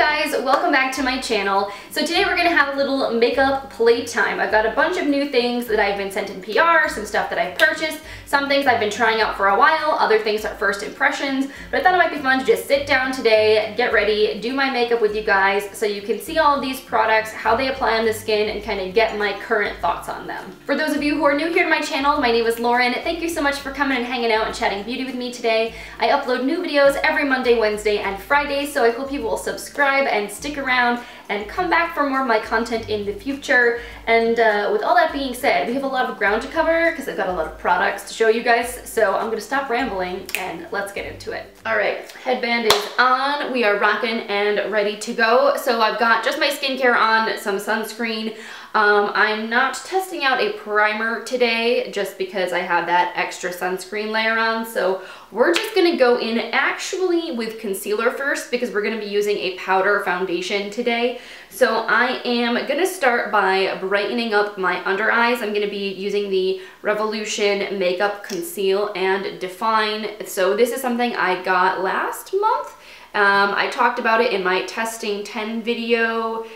guys, welcome back to my channel. So today we're going to have a little makeup playtime. I've got a bunch of new things that I've been sent in PR, some stuff that I've purchased, some things I've been trying out for a while, other things are first impressions, but I thought it might be fun to just sit down today, get ready, do my makeup with you guys so you can see all of these products, how they apply on the skin, and kind of get my current thoughts on them. For those of you who are new here to my channel, my name is Lauren. Thank you so much for coming and hanging out and chatting beauty with me today. I upload new videos every Monday, Wednesday, and Friday, so I hope you will subscribe and stick around and come back for more of my content in the future. And with all that being said, we have a lot of ground to cover because I've got a lot of products to show you guys, so I'm gonna stop rambling and let's get into it. All right, headband is on. We are rocking and ready to go. So I've got just my skincare on, some sunscreen. I'm not testing out a primer today just because I have that extra sunscreen layer on, so we're just gonna go in actually with concealer first because we're gonna be using a powder foundation today. So I am gonna start by brightening up my under eyes. I'm gonna be using the Revolution Makeup Conceal and Define. So this is something I got last month. I talked about it in my testing 10 video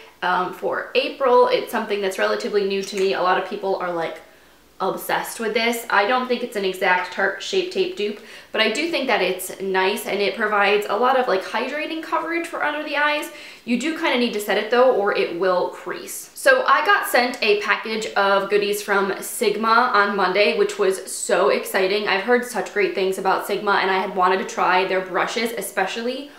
for April. It's something that's relatively new to me. A lot of people are like obsessed with this. I don't think it's an exact Tarte Shape Tape dupe, but I do think that it's nice and it provides a lot of like hydrating coverage for under the eyes. You do kind of need to set it though or it will crease. So I got sent a package of goodies from Sigma on Monday, which was so exciting. I've heard such great things about Sigma and I had wanted to try their brushes especially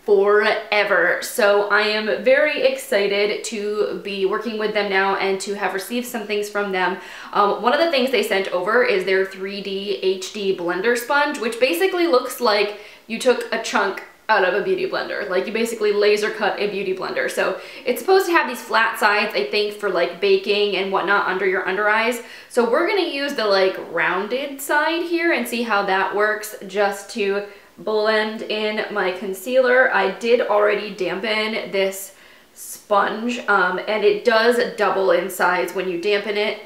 forever. So I am very excited to be working with them now and to have received some things from them. One of the things they sent over is their 3D HD blender sponge, which basically looks like you took a chunk out of a beauty blender. Like you basically laser cut a beauty blender. So it's supposed to have these flat sides, I think, for like baking and whatnot under your under eyes. So we're gonna use the like rounded side here and see how that works just to blend in my concealer. I did already dampen this sponge and it does double in size when you dampen it.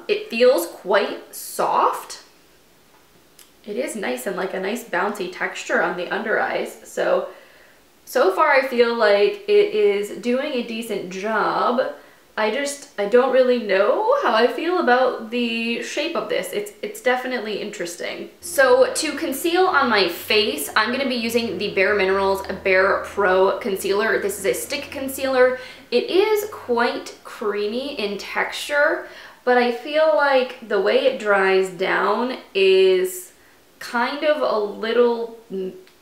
It feels quite soft. It is nice and like a nice bouncy texture on the under eyes. So far I feel like it is doing a decent job. I don't really know how I feel about the shape of this. It's definitely interesting. So to conceal on my face, I'm gonna be using the BareMinerals BarePro concealer. This is a stick concealer. It is quite creamy in texture, but I feel like the way it dries down is kind of a little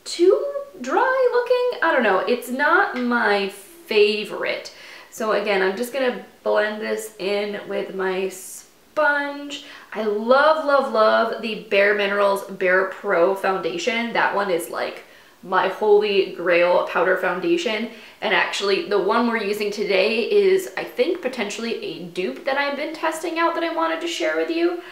too dry looking. I don't know, it's not my favorite. So again, I'm just gonna blend this in with my sponge. I love, love, love the BareMinerals BarePro foundation. That one is like my holy grail powder foundation. And actually the one we're using today is, I think, potentially a dupe that I've been testing out that I wanted to share with you.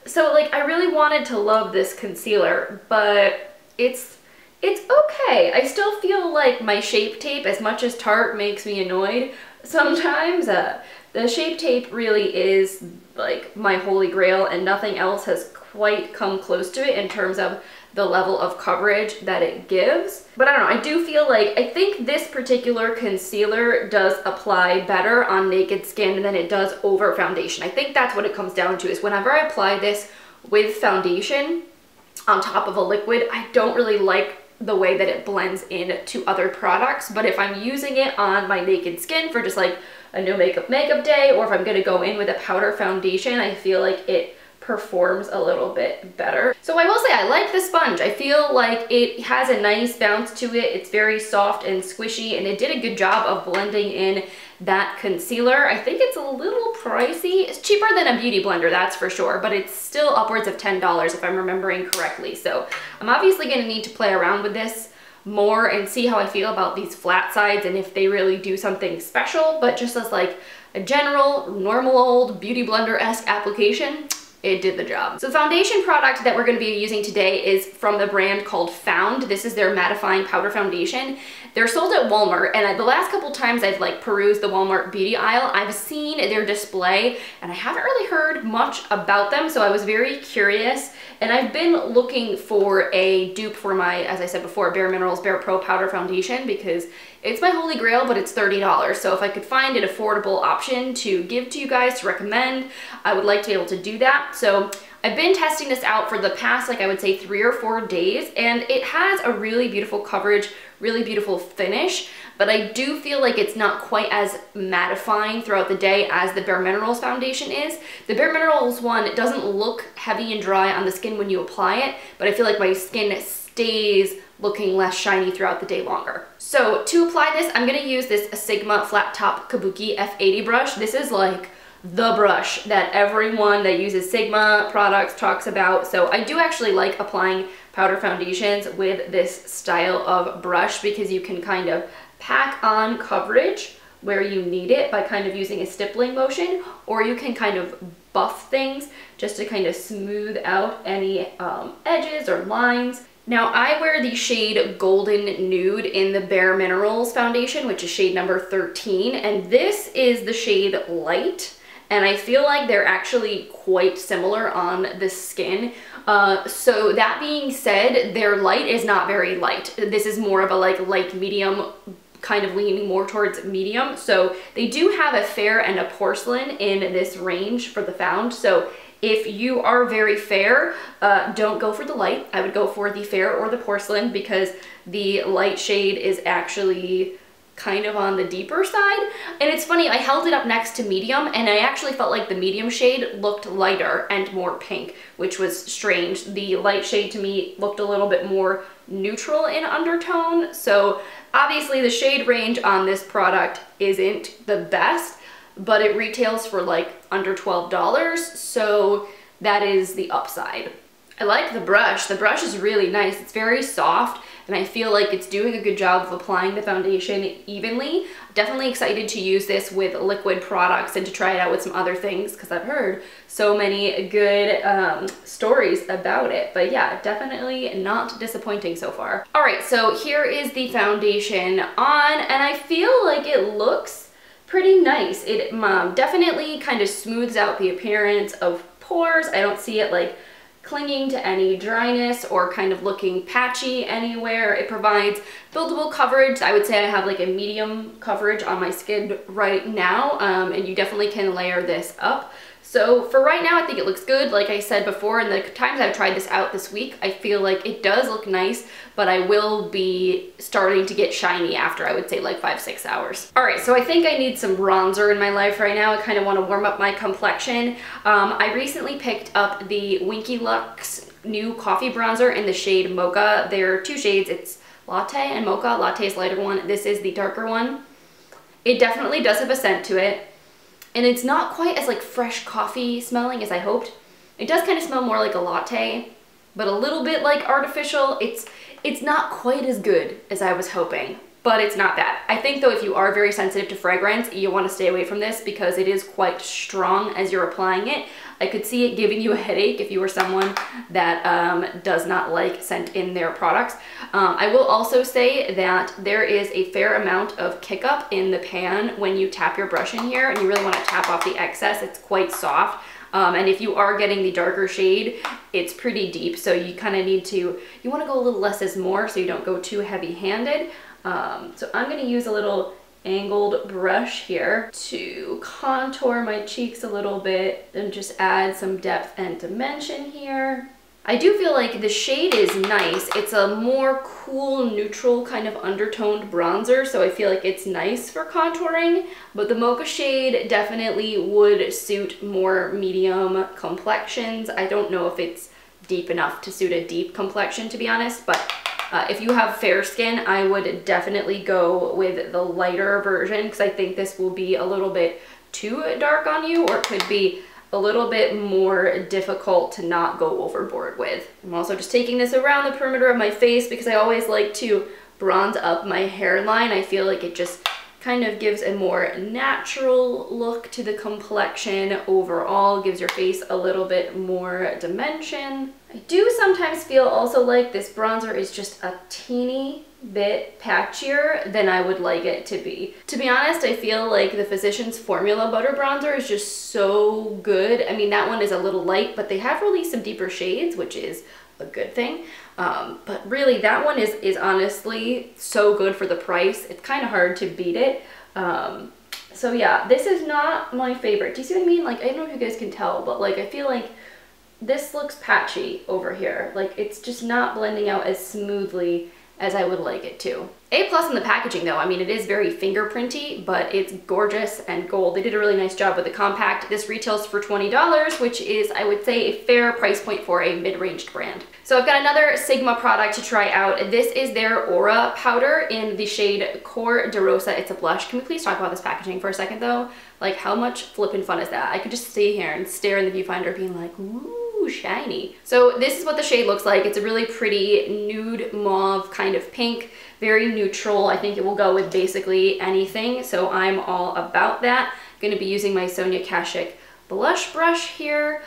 So like, I really wanted to love this concealer, but it's okay. I still feel like my Shape Tape, as much as Tarte makes me annoyed sometimes, the Shape Tape really is like my holy grail and nothing else has quite come close to it in terms of the level of coverage that it gives. But I don't know, I do feel like, I think this particular concealer does apply better on naked skin than it does over foundation. I think that's what it comes down to, is whenever I apply this with foundation on top of a liquid, I don't really like the way that it blends in to other products. But if I'm using it on my naked skin for just like a no makeup day, or if I'm gonna go in with a powder foundation, I feel like it performs a little bit better. So I will say I like the sponge. I feel like it has a nice bounce to it. It's very soft and squishy and it did a good job of blending in that concealer. I think it's a little pricey. It's cheaper than a beauty blender, that's for sure, but it's still upwards of $10 if I'm remembering correctly. So I'm obviously gonna need to play around with this more and see how I feel about these flat sides and if they really do something special, but just as like a general, normal old beauty blender-esque application, it did the job. So the foundation product that we're going to be using today is from the brand called Found. This is their mattifying powder foundation. They're sold at Walmart, and the last couple times I've like perused the Walmart beauty aisle, I've seen their display and I haven't really heard much about them, so I was very curious. And I've been looking for a dupe for my, as I said before, BareMinerals BarePro Powder Foundation, because it's my holy grail, but it's $30. So if I could find an affordable option to give to you guys, to recommend, I would like to be able to do that. So I've been testing this out for the past, like I would say 3 or 4 days, and it has a really beautiful coverage, really beautiful finish, but I do feel like it's not quite as mattifying throughout the day as the BareMinerals foundation is. The BareMinerals one doesn't look heavy and dry on the skin when you apply it, but I feel like my skin stays looking less shiny throughout the day longer. So to apply this, I'm gonna use this Sigma Flat Top Kabuki F80 brush. This is like the brush that everyone that uses Sigma products talks about. So I do actually like applying powder foundations with this style of brush, because you can kind of pack on coverage where you need it by kind of using a stippling motion, or you can kind of buff things just to kind of smooth out any edges or lines. Now I wear the shade Golden Nude in the BareMinerals foundation, which is shade number 13, and this is the shade Light. And I feel like they're actually quite similar on the skin. So that being said, their light is not very light. This is more of a like light medium, kind of leaning more towards medium. So they do have a fair and a porcelain in this range for the found. So if you are very fair, don't go for the light. I would go for the fair or the porcelain, because the light shade is actually kind of on the deeper side. And it's funny, I held it up next to medium, and I actually felt like the medium shade looked lighter and more pink, which was strange. The light shade to me looked a little bit more neutral in undertone. So obviously the shade range on this product isn't the best, but it retails for like under $12, so that is the upside. I like the brush. The brush is really nice. It's very soft, and I feel like it's doing a good job of applying the foundation evenly. Definitely excited to use this with liquid products and to try it out with some other things, because I've heard so many good stories about it. But yeah, definitely not disappointing so far. All right, so here is the foundation on, and I feel like it looks pretty nice. It definitely kind of smooths out the appearance of pores. I don't see it like clinging to any dryness or kind of looking patchy anywhere. It provides buildable coverage. I would say I have like a medium coverage on my skin right now, and you definitely can layer this up. So for right now, I think it looks good. Like I said before, in the times I've tried this out this week, I feel like it does look nice, but I will be starting to get shiny after, I would say, like 5-6 hours. All right, so I think I need some bronzer in my life right now. I kind of want to warm up my complexion. I recently picked up the Winky Luxe new coffee bronzer in the shade Mocha. There are 2 shades. It's Latte and Mocha. Latte is lighter one. This is the darker one. It definitely does have a scent to it, and it's not quite as like fresh coffee smelling as I hoped. It does kind of smell more like a latte, but a little bit like artificial. It's not quite as good as I was hoping, but it's not bad. I think though, if you are very sensitive to fragrance, you want to stay away from this, because it is quite strong as you're applying it. I could see it giving you a headache if you were someone that does not like scent in their products. I will also say that there is a fair amount of kick up in the pan when you tap your brush in here, and you really want to tap off the excess. It's quite soft. And if you are getting the darker shade, it's pretty deep, so you kind of need to, you want to go a little less is more, so you don't go too heavy-handed. So I'm going to use a little angled brush here to contour my cheeks a little bit and just add some depth and dimension here. I do feel like the shade is nice. It's a more cool, neutral kind of undertoned bronzer, so I feel like it's nice for contouring, but the Mocha shade definitely would suit more medium complexions. I don't know if it's deep enough to suit a deep complexion, to be honest, but if you have fair skin, I would definitely go with the lighter version, because I think this will be a little bit too dark on you, or it could be a little bit more difficult to not go overboard with. I'm also just taking this around the perimeter of my face, because I always like to bronze up my hairline. I feel like it just kind of gives a more natural look to the complexion overall, gives your face a little bit more dimension. I do sometimes feel also like this bronzer is just a teeny bit patchier than I would like it to be. To be honest, I feel like the Physicians Formula Butter Bronzer is just so good. I mean, that one is a little light, but they have released some deeper shades, which is a good thing. But really, that one is honestly so good for the price. It's kind of hard to beat it. So yeah, this is not my favorite. Do you see what I mean? Like, I don't know if you guys can tell, but like, I feel like this looks patchy over here. Like, it's just not blending out as smoothly as I would like it to. A+ in the packaging though. I mean, it is very fingerprinty, but it's gorgeous and gold. They did a really nice job with the compact. This retails for $20, which is, I would say, a fair price point for a mid-ranged brand. So I've got another Sigma product to try out. This is their Aura powder in the shade Core de Rosa. It's a blush. Can we please talk about this packaging for a second though? Like, how much flippin' fun is that? I could just stay here and stare in the viewfinder being like, ooh, shiny. So this is what the shade looks like. It's a really pretty nude mauve kind of pink, very neutral. I think it will go with basically anything, so I'm all about that. I'm going to be using my Sonia Kashuk blush brush here,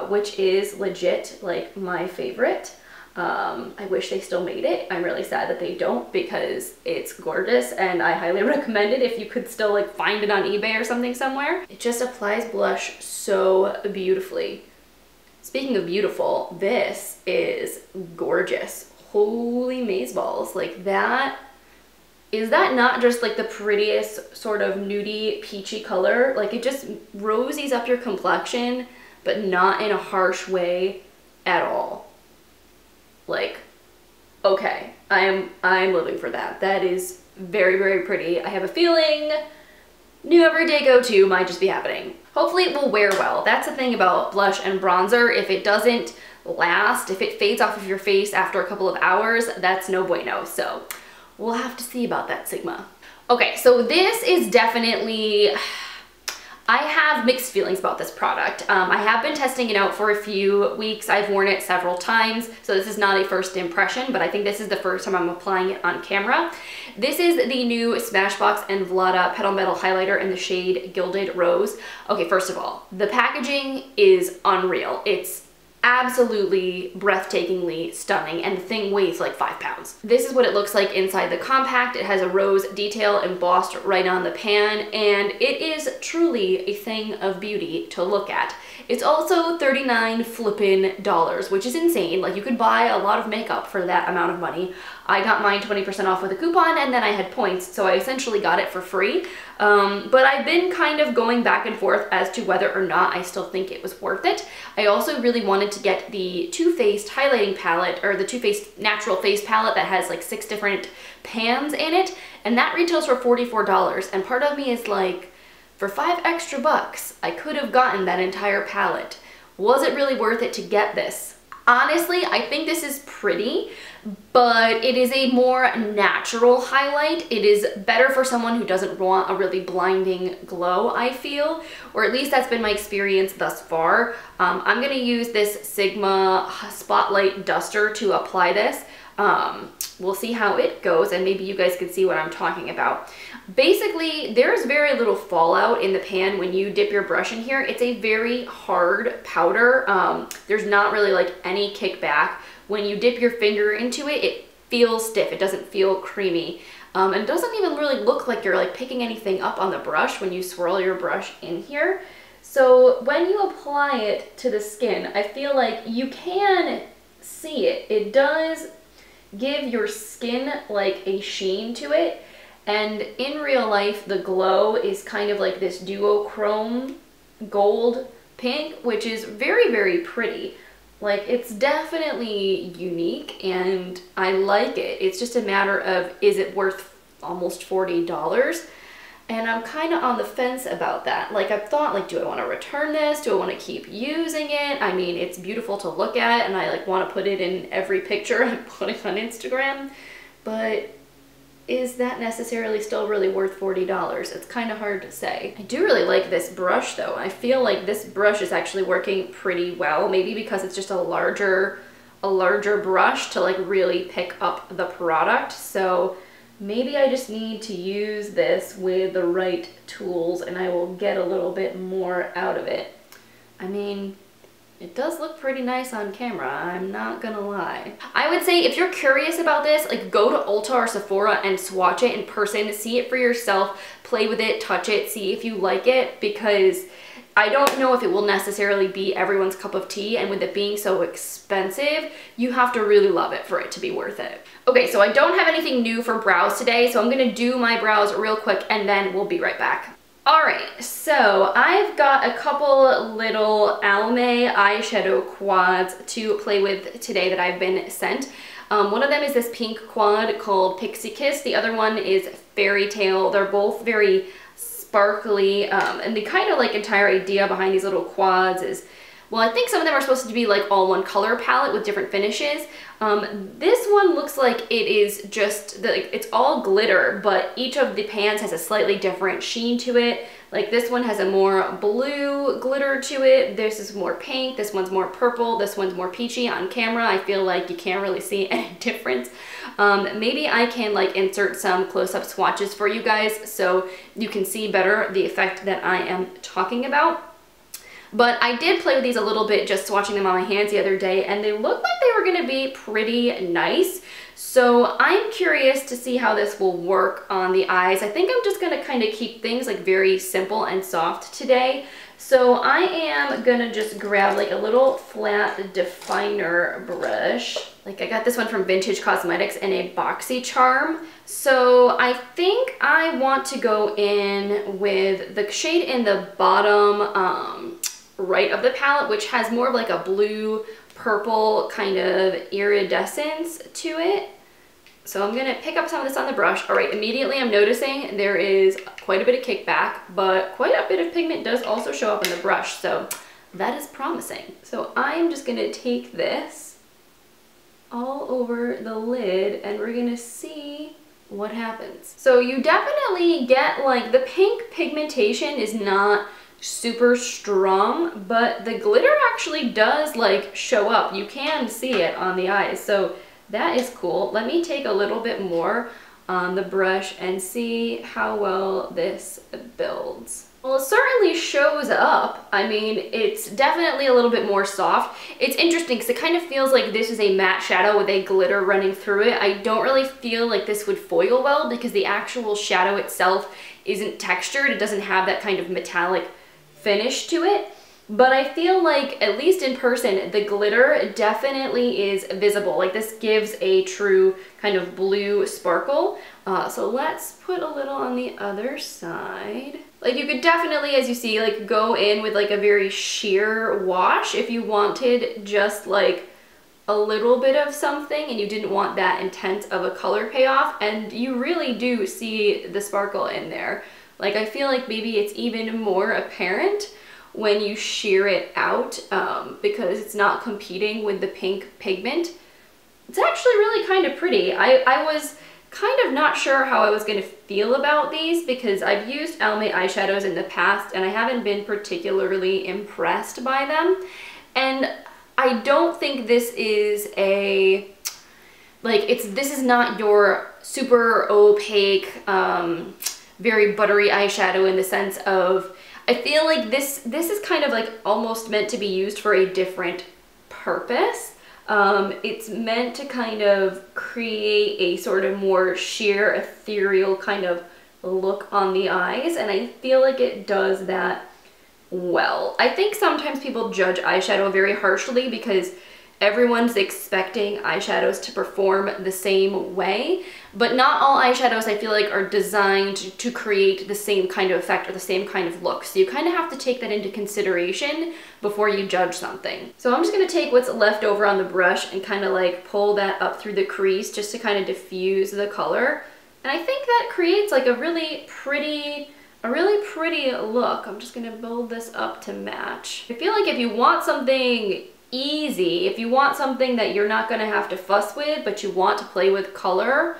which is legit like my favorite. I wish they still made it. I'm really sad that they don't, because it's gorgeous and I highly recommend it if you could still like find it on eBay or something somewhere. It just applies blush so beautifully. Speaking of beautiful, this is gorgeous. Holy mazeballs, like that. Is that not just like the prettiest sort of nudie peachy color? Like, it just rosies up your complexion, but not in a harsh way at all. Like, okay, I'm living for that. That is very, very pretty. I have a feeling new everyday go-to might just be happening. Hopefully it will wear well. That's the thing about blush and bronzer. If it doesn't last, if it fades off of your face after a couple of hours, that's no bueno. So we'll have to see about that, Sigma. Okay, so this is definitely, I have mixed feelings about this product. I have been testing it out for a few weeks. I've worn it several times, so this is not a first impression, but I think this is the first time I'm applying it on camera. This is the new Smashbox and Vlada Petal Metal Highlighter in the shade Gilded Rose. Okay, first of all, the packaging is unreal. It's absolutely breathtakingly stunning, and the thing weighs like 5 pounds. This is what it looks like inside the compact. It has a rose detail embossed right on the pan, and it is truly a thing of beauty to look at. It's also $39 flippin', which is insane. Like, you could buy a lot of makeup for that amount of money. I got mine 20% off with a coupon, and then I had points, so I essentially got it for free. But I've been kind of going back and forth as to whether or not I still think it was worth it. I also really wanted to get the Too Faced highlighting palette, or the Too Faced natural face palette that has like 6 different pans in it, and that retails for $44. And part of me is like, for $5 extra, I could have gotten that entire palette. Was it really worth it to get this? Honestly, I think this is pretty, but it is a more natural highlight. It is better for someone who doesn't want a really blinding glow, I feel, or at least that's been my experience thus far. I'm gonna use this Sigma Spotlight Duster to apply this. We'll see how it goes, and maybe you guys can see what I'm talking about. Basically, there's very little fallout in the pan when you dip your brush in here. It's a very hard powder. There's not really like any kickback. When you dip your finger into it, it feels stiff. It doesn't feel creamy. And it doesn't even really look like you're like picking anything up on the brush when you swirl your brush in here. So when you apply it to the skin, I feel like you can see it. It does give your skin like a sheen to it, and in real life the glow is kind of like this duochrome gold pink, which is very, very pretty. Like, it's definitely unique and I like it. It's just a matter of, is it worth almost $40? And I'm kind of on the fence about that. Like, I've thought, like, do I want to return this? Do I want to keep using it? I mean, it's beautiful to look at, and I like want to put it in every picture I'm putting on Instagram, but is that necessarily still really worth $40? It's kind of hard to say. I do really like this brush though. I feel like this brush is actually working pretty well, maybe because it's just a larger brush to like really pick up the product. So maybe I just need to use this with the right tools and I will get a little bit more out of it. I mean, it does look pretty nice on camera, I'm not gonna lie. I would say if you're curious about this, like go to Ulta or Sephora and swatch it in person, see it for yourself, play with it, touch it, see if you like it, because I don't know if it will necessarily be everyone's cup of tea, and with it being so expensive, you have to really love it for it to be worth it. Okay, so I don't have anything new for brows today, so I'm gonna do my brows real quick and then we'll be right back. Alright, so I've got a couple little Almay eyeshadow quads to play with today that I've been sent. One of them is this pink quad called Pixi Kiss. The other one is Fairy Tale. They're both very sparkly, and the kind of like entire idea behind these little quads is, well, I think some of them are supposed to be like all one color palette with different finishes. This one looks like it is just, it's all glitter, but each of the pans has a slightly different sheen to it. Like this one has a more blue glitter to it. This is more pink. This one's more purple. This one's more peachy. On camera, I feel like you can't really see any difference. Maybe I can like insert some close-up swatches for you guys so you can see better the effect that I am talking about. But I did play with these a little bit just swatching them on my hands the other day, and they looked like they were going to be pretty nice. So I'm curious to see how this will work on the eyes. I think I'm just going to kind of keep things like very simple and soft today. So I am going to just grab like a little flat definer brush. Like I got this one from Vintage Cosmetics in a boxy charm. So I think I want to go in with the shade in the bottom right of the palette, which has more of like a blue purple kind of iridescence to it. So I'm gonna pick up some of this on the brush. All right, immediately I'm noticing there is quite a bit of kickback, but quite a bit of pigment does also show up in the brush, so that is promising. So I'm just gonna take this all over the lid and we're gonna see what happens. So you definitely get like the pink pigmentation is not super strong, but the glitter actually does like show up. You can see it on the eyes, so that is cool. Let me take a little bit more on the brush and see how well this builds. Well, it certainly shows up. I mean, it's definitely a little bit more soft. It's interesting because it kind of feels like this is a matte shadow with a glitter running through it. I don't really feel like this would foil well because the actual shadow itself isn't textured. It doesn't have that kind of metallic finish to it, but I feel like at least in person the glitter definitely is visible. Like this gives a true kind of blue sparkle. So let's put a little on the other side. Like you could definitely, as you see, like go in with like a very sheer wash if you wanted just like a little bit of something and you didn't want that intense of a color payoff, and you really do see the sparkle in there. Like I feel like maybe it's even more apparent when you sheer it out because it's not competing with the pink pigment. It's actually really kind of pretty. I was kind of not sure how I was going to feel about these because I've used Almay eyeshadows in the past and I haven't been particularly impressed by them. And I don't think this is a, like this is not your super opaque, very buttery eyeshadow in the sense of, I feel like this is kind of like almost meant to be used for a different purpose. It's meant to kind of create a sort of more sheer, ethereal kind of look on the eyes, and I feel like it does that well. I think sometimes people judge eyeshadow very harshly because everyone's expecting eyeshadows to perform the same way, but not all eyeshadows I feel like are designed to create the same kind of effect or the same kind of look. So you kind of have to take that into consideration before you judge something. So I'm just going to take what's left over on the brush and kind of like pull that up through the crease just to kind of diffuse the color. And I think that creates like a really pretty look. I'm just going to build this up to match. I feel like if you want something easy, if you want something that you're not going to have to fuss with, but you want to play with color,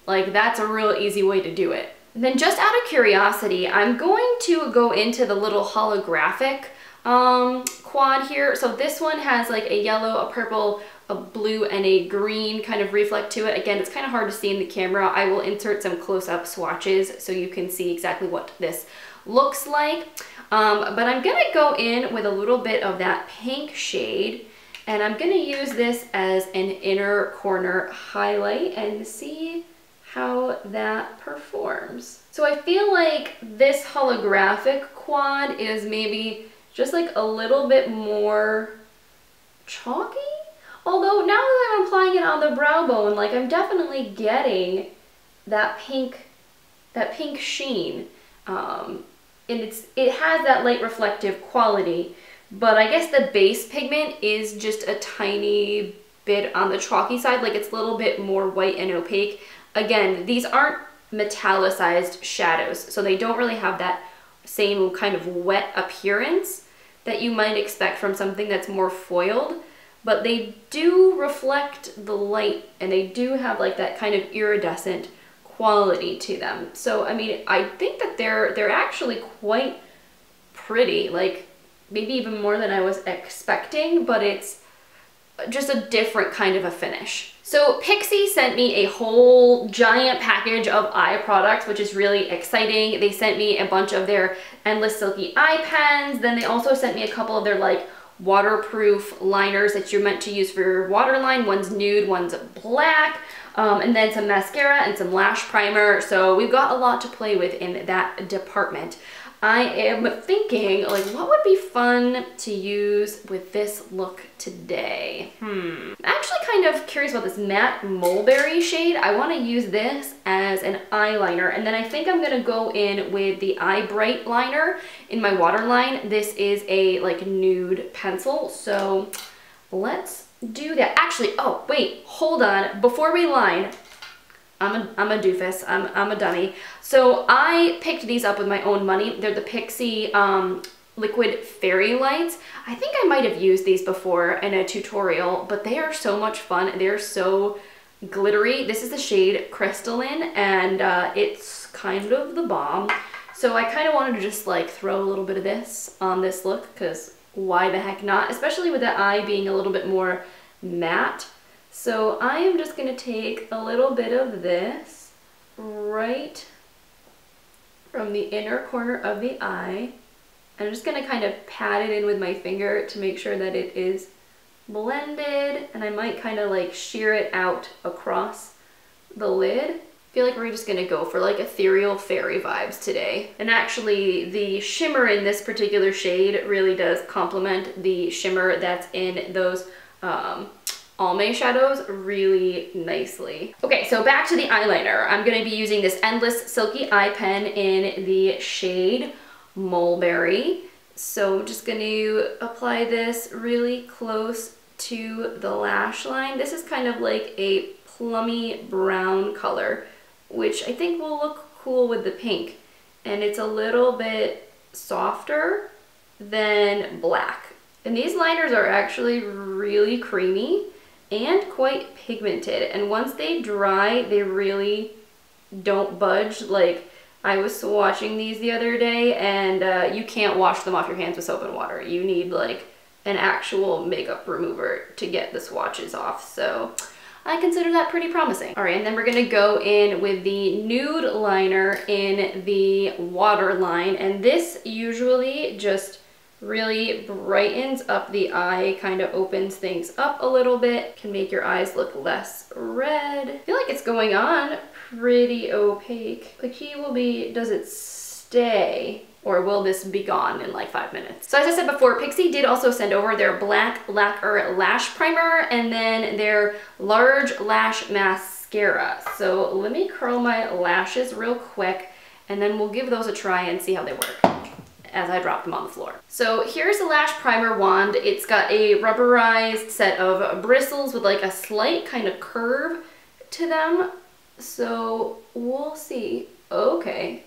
like that's a real easy way to do it. And then just out of curiosity, I'm going to go into the little holographic quad here. So this one has like a yellow, a purple, a blue and a green kind of reflect to it. Again, it's kind of hard to see in the camera. I will insert some close-up swatches so you can see exactly what this looks like. But I'm gonna go in with a little bit of that pink shade, and I'm gonna use this as an inner corner highlight and see how that performs. So I feel like this holographic quad is maybe just like a little bit more chalky. Although now that I'm applying it on the brow bone, like I'm definitely getting that pink sheen. And it has that light reflective quality, but I guess the base pigment is just a tiny bit on the chalky side, like it's a little bit more white and opaque. Again, these aren't metallicized shadows, so they don't really have that same kind of wet appearance that you might expect from something that's more foiled, but they do reflect the light and they do have like that kind of iridescent quality to them. So I mean, I think that they're actually quite pretty, like maybe even more than I was expecting, but it's just a different kind of a finish. So Pixi sent me a whole giant package of eye products, which is really exciting. They sent me a bunch of their Endless Silky eye pens. Then they also sent me a couple of their like waterproof liners that you're meant to use for your waterline. One's nude, one's black. And then some mascara and some lash primer. So we've got a lot to play with in that department. I am thinking, like, what would be fun to use with this look today? I'm actually kind of curious about this matte mulberry shade. I want to use this as an eyeliner, and then I think I'm going to go in with the Eye Bright liner in my waterline. This is a, like, nude pencil, so let's do that. Actually, oh, wait, hold on. Before we line, I'm a doofus, I'm a dummy. So I picked these up with my own money. They're the Pixi liquid fairy lights. I think I might have used these before in a tutorial, but they are so much fun. They're so glittery. This is the shade Crystalline, and it's kind of the bomb. So I kind of wanted to just like throw a little bit of this on this look, because why the heck not? Especially with the eye being a little bit more matte. So I am just going to take a little bit of this right from the inner corner of the eye. I'm just going to kind of pat it in with my finger to make sure that it is blended, and I might kind of like shear it out across the lid. I feel like we're just going to go for like ethereal fairy vibes today. And actually the shimmer in this particular shade really does complement the shimmer that's in those Almay shadows really nicely. Okay, so back to the eyeliner. I'm going to be using this Endless Silky eye pen in the shade Mulberry. So I'm just going to apply this really close to the lash line. This is kind of like a plummy brown color, which I think will look cool with the pink. And it's a little bit softer than black. And these liners are actually really creamy and quite pigmented, and once they dry, they really don't budge. Like, I was swatching these the other day, and you can't wash them off your hands with soap and water. You need like an actual makeup remover to get the swatches off, so I consider that pretty promising. All right, and then we're gonna go in with the nude liner in the waterline, and this usually just really brightens up the eye, kind of opens things up a little bit, can make your eyes look less red. I feel like it's going on pretty opaque. The key will be, does it stay, or will this be gone in like 5 minutes? So as I said before, Pixi did also send over their black lacquer lash primer and then their large lash mascara. So let me curl my lashes real quick, and then we'll give those a try and see how they work as I drop them on the floor. So here's the lash primer wand. It's got a rubberized set of bristles with like a slight kind of curve to them. So we'll see. Okay.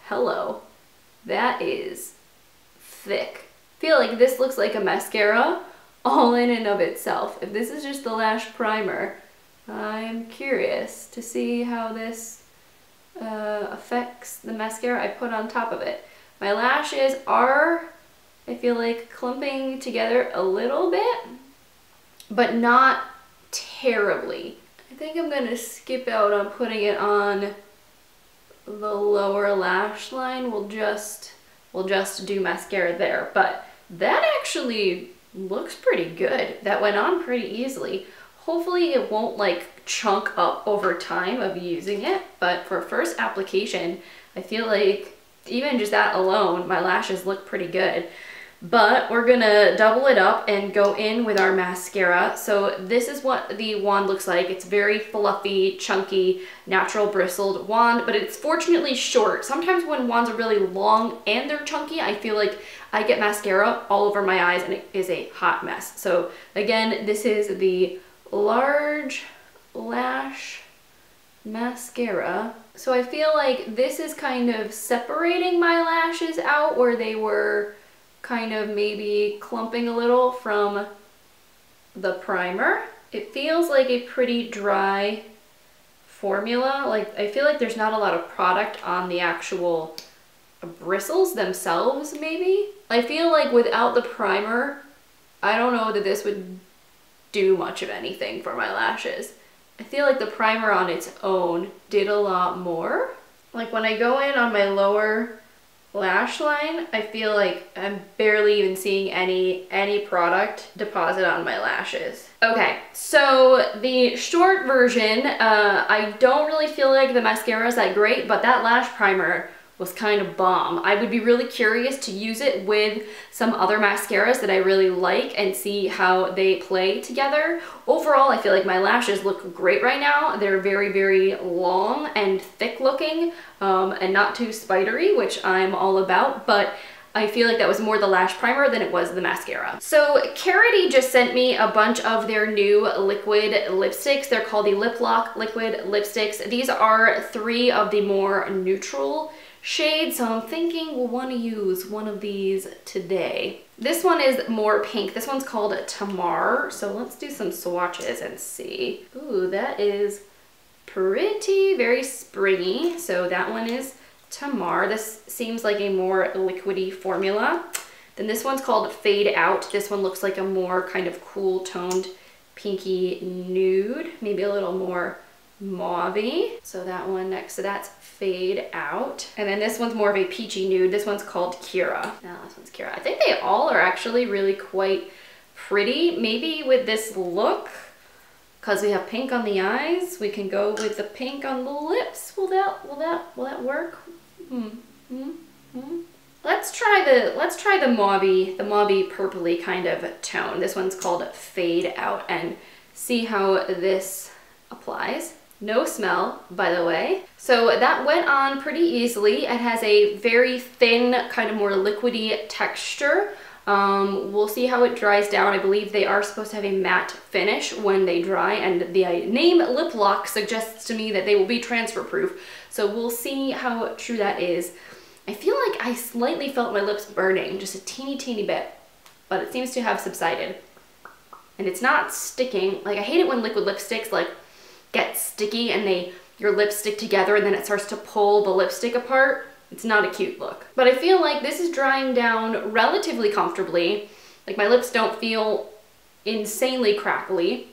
Hello. That is thick. I feel like this looks like a mascara all in and of itself. If this is just the lash primer, I'm curious to see how this affects the mascara I put on top of it. My lashes are, I feel like, clumping together a little bit, but not terribly. I think I'm gonna skip out on putting it on the lower lash line. We'll just do mascara there, but that actually looks pretty good. That went on pretty easily. Hopefully it won't like chunk up over time of using it, but for first application, I feel like even just that alone, my lashes look pretty good. But we're gonna double it up and go in with our mascara. So this is what the wand looks like. It's very fluffy, chunky, natural bristled wand, but it's fortunately short. Sometimes when wands are really long and they're chunky, I feel like I get mascara all over my eyes and it is a hot mess. So again, this is the Large Lash Mascara. So I feel like this is kind of separating my lashes out where they were kind of maybe clumping a little from the primer. It feels like a pretty dry formula. Like I feel like there's not a lot of product on the actual bristles themselves maybe. I feel like without the primer, I don't know that this would do much of anything for my lashes. I feel like the primer on its own did a lot more. Like when I go in on my lower lash line, I feel like I'm barely even seeing any product deposit on my lashes. Okay, so the short version, I don't really feel like the mascara is that great, but that lash primer was kind of bomb. I would be really curious to use it with some other mascaras that I really like and see how they play together. Overall, I feel like my lashes look great right now. They're very, very long and thick looking and not too spidery, which I'm all about, but I feel like that was more the lash primer than it was the mascara. So Karity just sent me a bunch of their new liquid lipsticks. They're called the Lip Lock liquid lipsticks. These are 3 of the more neutral shades, so I'm thinking we'll want to use one of these today. This one is more pink. This one's called Tamar, so let's do some swatches and see. Ooh, that is pretty, very springy. So that one is Tamar. This seems like a more liquidy formula. Then this one's called Fade Out. This one looks like a more kind of cool toned pinky nude, maybe a little more mauve-y. So that one next to that's Fade Out. And then this one's more of a peachy nude. This one's called Kira. Now this one's Kira. I think they all are actually really quite pretty. Maybe with this look, because we have pink on the eyes, we can go with the pink on the lips. Will that work? Let's try the mauve purpley kind of tone. This one's called Fade Out, and see how this applies. No smell, by the way. So that went on pretty easily. It has a very thin, kind of more liquidy texture. We'll see how it dries down. I believe they are supposed to have a matte finish when they dry, and the name Lip Lock suggests to me that they will be transfer proof. So we'll see how true that is. I feel like I slightly felt my lips burning, just a teeny bit, but it seems to have subsided. And it's not sticking. Like I hate it when liquid lipsticks like get sticky and your lips stick together and then it starts to pull the lipstick apart. It's not a cute look. But I feel like this is drying down relatively comfortably. Like my lips don't feel insanely crackly,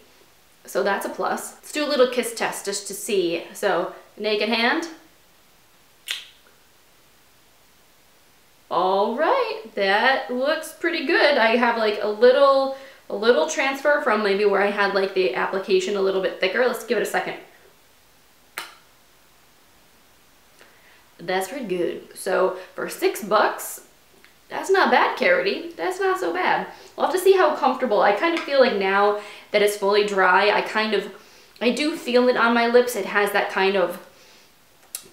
so that's a plus. Let's do a little kiss test just to see. So naked hand. All right, that looks pretty good. I have like a little transfer from maybe where I had like the application a little bit thicker. Let's give it a second. That's pretty good. So for $6, that's not bad, Karity. That's not so bad. We'll have to see how comfortable. I kind of feel like now that it's fully dry, I do feel it on my lips. It has that kind of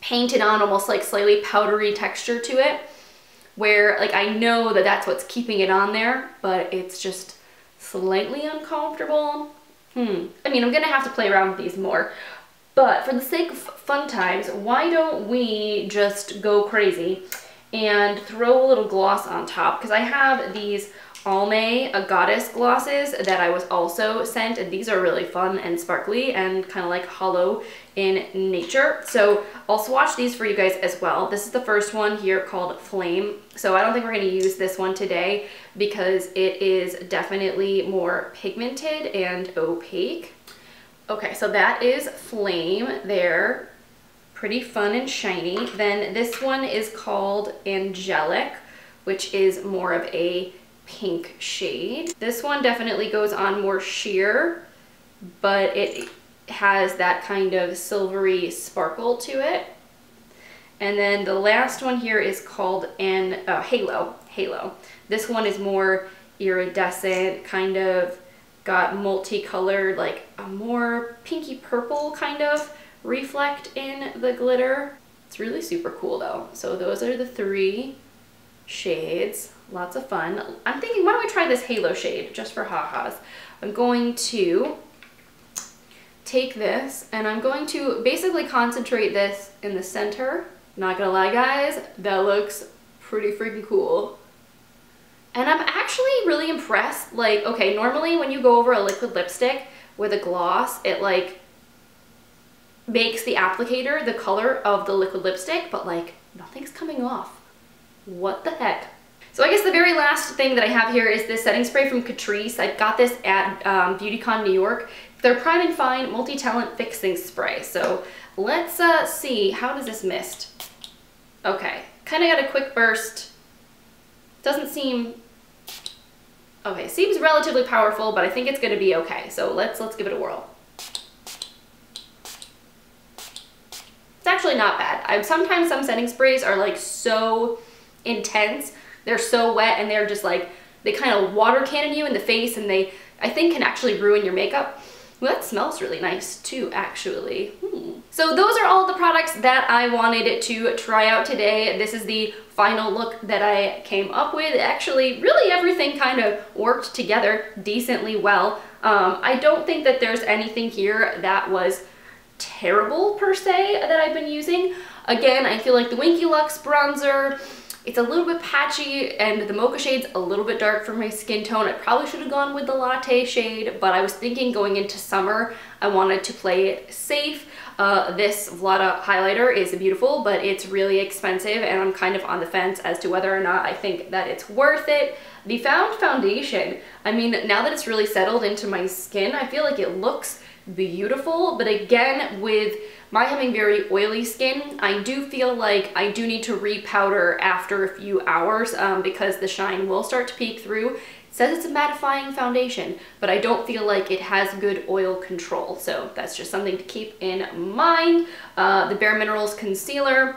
painted on, almost like slightly powdery texture to it, where like I know that that's what's keeping it on there, but it's just slightly uncomfortable. I mean, I'm gonna have to play around with these more, but for the sake of fun times, why don't we just go crazy and throw a little gloss on top? Because I have these Almay Goddess glosses that I was also sent, and these are really fun and sparkly and kind of like hollow in nature. So I'll swatch these for you guys as well. This is the first one here called Flame. So I don't think we're going to use this one today because it is definitely more pigmented and opaque. Okay, so that is Flame there. Pretty fun and shiny. Then this one is called Angelic, which is more of a pink shade. This one definitely goes on more sheer, but it has that kind of silvery sparkle to it. And then the last one here is called Halo. This one is more iridescent, kind of got multicolored, like a more pinky purple kind of reflect in the glitter. It's really super cool though. So those are the 3 shades. Lots of fun. I'm thinking, why don't we try this Halo shade just for ha-has? I'm going to take this and I'm going to basically concentrate this in the center. Not gonna lie guys, that looks pretty freaking cool. And I'm actually really impressed. Like, okay, normally when you go over a liquid lipstick with a gloss, it like makes the applicator the color of the liquid lipstick, but like nothing's coming off. What the heck? So I guess the very last thing that I have here is this setting spray from Catrice. I got this at BeautyCon New York. Their Prime and Fine Multi-Talent Fixing Spray. So let's see, how does this mist? Okay, kind of got a quick burst. Doesn't seem, okay, seems relatively powerful, but I think it's gonna be okay. So let's give it a whirl. It's actually not bad. Sometimes some setting sprays are like so intense, they're so wet, and they're just like, they kind of water cannon you in the face, and they, I think, can actually ruin your makeup. Well, that smells really nice too, actually. So those are all the products that I wanted to try out today. This is the final look that I came up with. Actually, really everything kind of worked together decently well. I don't think that there's anything here that was terrible per se that I've been using. Again, I feel like the Winky Luxe bronzer, it's a little bit patchy, and the mocha shade's a little bit dark for my skin tone. I probably should have gone with the latte shade, but I was thinking going into summer, I wanted to play it safe. This Vlada highlighter is beautiful, but it's really expensive, and I'm kind of on the fence as to whether or not I think that it's worth it. The foundation, I mean, now that it's really settled into my skin, I feel like it looks beautiful, but again, with my having very oily skin, I do feel like I do need to repowder after a few hours because the shine will start to peek through. It says it's a mattifying foundation, but I don't feel like it has good oil control, so that's just something to keep in mind. The BareMinerals concealer,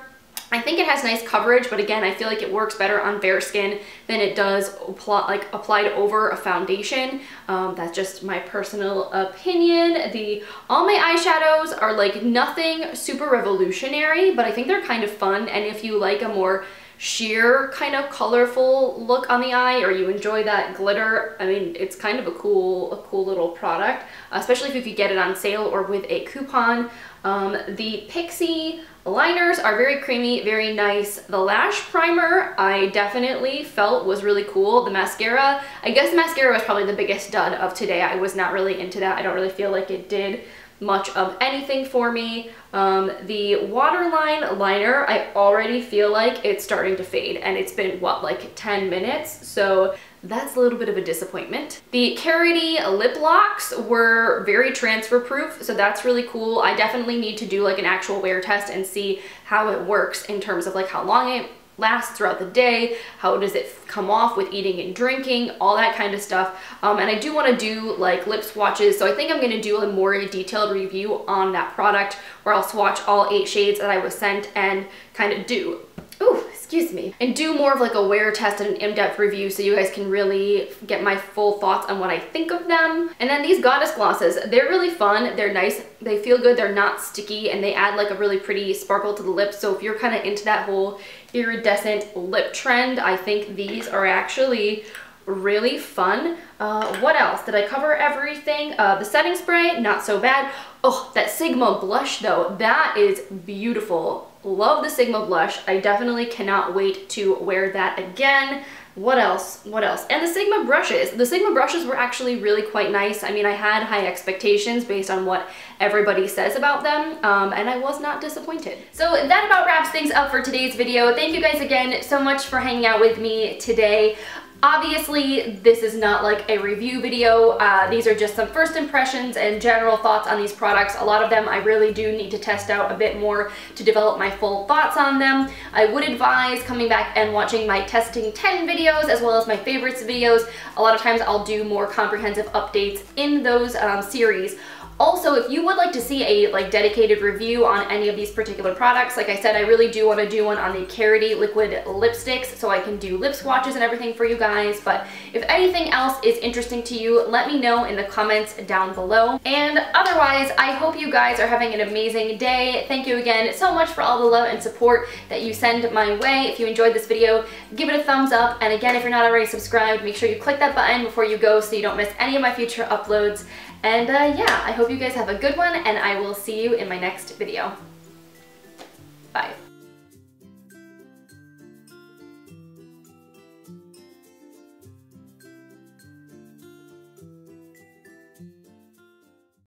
I think it has nice coverage, but again, I feel like it works better on bare skin than it does applied over a foundation. That's just my personal opinion. The Almay eyeshadows are like nothing super revolutionary, but I think they're kind of fun, and if you like a more sheer kind of colorful look on the eye, or you enjoy that glitter, I mean, it's kind of a cool little product, especially if you get it on sale or with a coupon. The Pixi liners are very creamy, very nice. The lash primer I definitely felt was really cool. The mascara, I guess the mascara was probably the biggest dud of today. I was not really into that. I don't really feel like it did much of anything for me. The waterline liner, I already feel like it's starting to fade, and it's been, what, like 10 minutes? So that's a little bit of a disappointment. The Karity lip locks were very transfer proof, so that's really cool. I definitely need to do like an actual wear test and see how it works in terms of like how long it lasts throughout the day, how does it come off with eating and drinking, all that kind of stuff. And I do want to do like lip swatches, so I think I'm going to do a more detailed review on that product where I'll swatch all 8 shades that I was sent and kind of do, ooh, excuse me, and do more of like a wear test and an in-depth review so you guys can really get my full thoughts on what I think of them. And then these Goddess glosses, they're really fun, they're nice, they feel good, they're not sticky, and they add like a really pretty sparkle to the lips. So if you're kind of into that whole iridescent lip trend, I think these are actually really fun. What else? Did I cover everything? The setting spray, not so bad. Oh, that Sigma blush though, that is beautiful. Love the Sigma blush. I definitely cannot wait to wear that again. What else? What else? And the Sigma brushes. The Sigma brushes were actually really quite nice. I mean, I had high expectations based on what everybody says about them, and I was not disappointed. So that about wraps things up for today's video. Thank you guys again so much for hanging out with me today. Obviously, this is not like a review video. These are just some first impressions and general thoughts on these products. A lot of them I really do need to test out a bit more to develop my full thoughts on them. I would advise coming back and watching my testing 10 videos as well as my favorites videos. A lot of times I'll do more comprehensive updates in those series. Also, if you would like to see a dedicated review on any of these particular products, like I said, I really do want to do one on the Karity liquid lipsticks so I can do lip swatches and everything for you guys. But if anything else is interesting to you, let me know in the comments down below. And otherwise, I hope you guys are having an amazing day. Thank you again so much for all the love and support that you send my way. If you enjoyed this video, give it a thumbs up. And again, if you're not already subscribed, make sure you click that button before you go so you don't miss any of my future uploads. And yeah, I hope you guys have a good one, and I will see you in my next video. Bye.